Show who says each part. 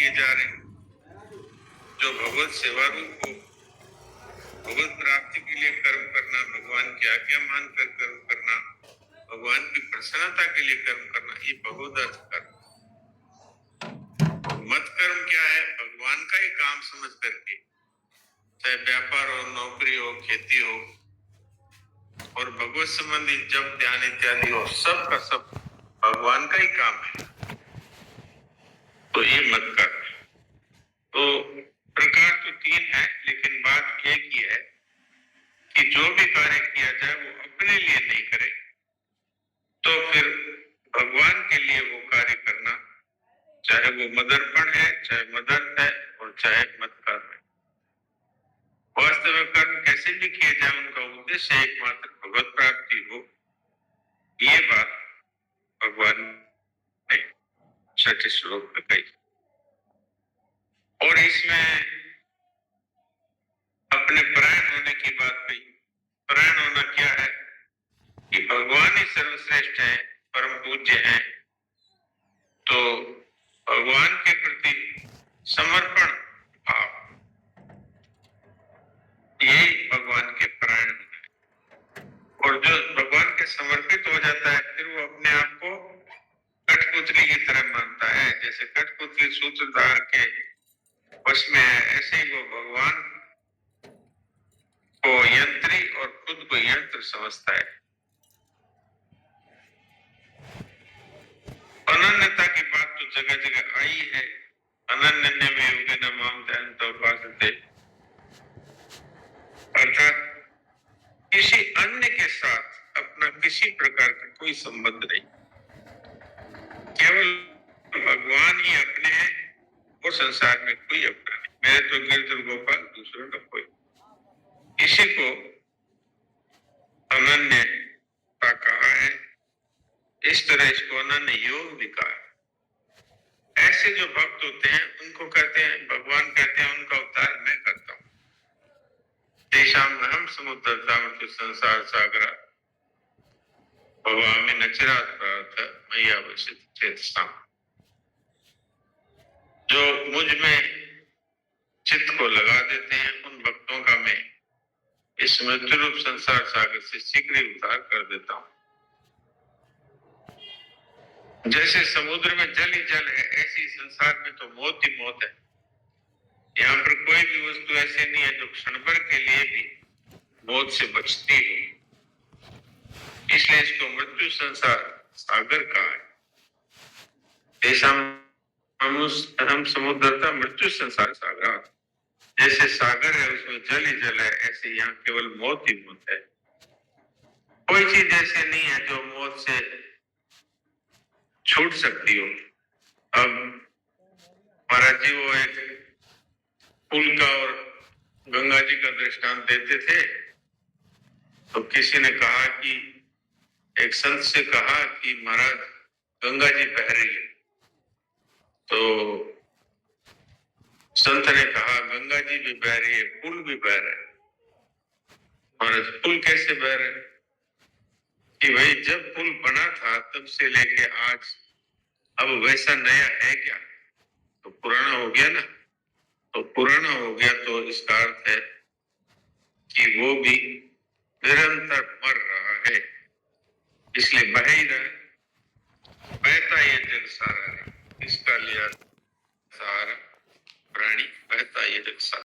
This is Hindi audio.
Speaker 1: किए जा रहे हैं, जो भगवत सेवा रूप हो, भगवत प्राप्ति के लिए कर्म करना, भगवान की आज्ञा मानकर कर्म करना, भगवान की प्रसन्नता के लिए कर्म करना, ये भगवदर्थ कर्म। मत कर्म क्या है? भगवान का ही काम समझ करके, चाहे व्यापार हो, नौकरी हो, खेती हो और भगवत संबंधी जप ध्यान इत्यादि हो, सब का सब भगवान का ही काम है, तो ये मत कर्म। तो प्रकार तो तीन है, लेकिन बात एक ही है कि जो भी कार्य किया जाए वो अपने लिए नहीं करे, तो फिर भगवान के लिए वो कार्य करना, चाहे वो मदर्पण है, चाहे मदर्थ है और चाहे मत कर्म है। वास्तव में कर्म कैसे भी किए जाए, उनका उद्देश्य एकमात्र भगवत प्राप्ति हो, ये बात भगवान ने छठे श्लोक में कही। और इसमें अपने परायण होने की बात कही। परायण होना क्या है कि भगवान ही सर्वश्रेष्ठ है, परम पूज्य है, तो भगवान के प्रति समर्पण भाव, यही भगवान के परायण है। और जो भगवान के समर्पित हो जाता है, फिर वो अपने आप को कठपुतली की तरह मानता है। जैसे कठपुतली सूत्रधार के वश में है, ऐसे ही वो भगवान को यंत्री और खुद को यंत्र समझता है। अनन्यता की बात तो जगह जगह आई है। अनन्य में योगेन माम ध्यायन्तः उपासते, अर्थात किसी अन्य के साथ अपना किसी प्रकार का कोई संबंध नहीं, केवल भगवान ही अपने हैं और संसार में कोई अपना नहीं। मेरे तो गिरधर गोपाल, दूसरों का कोई। इसी को अनन्यता कहा है। इस तरह इसको अनन्य योग भी कहा है। ऐसे जो भक्त होते हैं उनको कहते हैं, भगवान कहते हैं उनका उद्धार मैं करता हूं। तेषाम् अहं समुद्धर्ताम् संसार सागरा भवामि न चिरात् प्रातः मयि आवसित चेतसाम्। जो मुझ में चित्त को लगा देते हैं, उन भक्तों का मैं इस मृत्यु रूप संसार सागर से शीघ्र ही उद्धार कर देता हूं। जैसे समुद्र में जल ही जल है, ऐसे ही संसार में तो मौत ही मौत है। यहाँ पर कोई भी वस्तु ऐसी नहीं है जो क्षण भर के लिए भी मौत से बचती हो, इसलिए इसको मृत्यु संसार सागर कहा है। हम समुद्रता मृत्यु संसार सागर, जैसे सागर है उसमें जल ही जल है, ऐसे यहाँ केवल मौत ही मौत है। कोई चीज ऐसी नहीं है जो मौत से छूट सकती हो। अब महाराज जी वो एक पुल का और गंगा जी का दृष्टांत देते थे, तो किसी ने कहा कि एक संत से कहा कि महाराज गंगा जी बह रही है, तो संत ने कहा गंगा जी भी बह रही है, पुल भी बह रहा है। महाराज पुल कैसे बह रहा है? कि भाई जब पुल बना था तब से लेके आज अब वैसा नया है क्या? तो पुराना हो गया ना। तो पुराना हो गया तो इसका अर्थ है कि वो भी निरंतर मर रहा है, इसलिए बह ही रहा है। बहता ये जग सारा है, इसका लिया सहारा प्राणी, बहता ये जग सारा।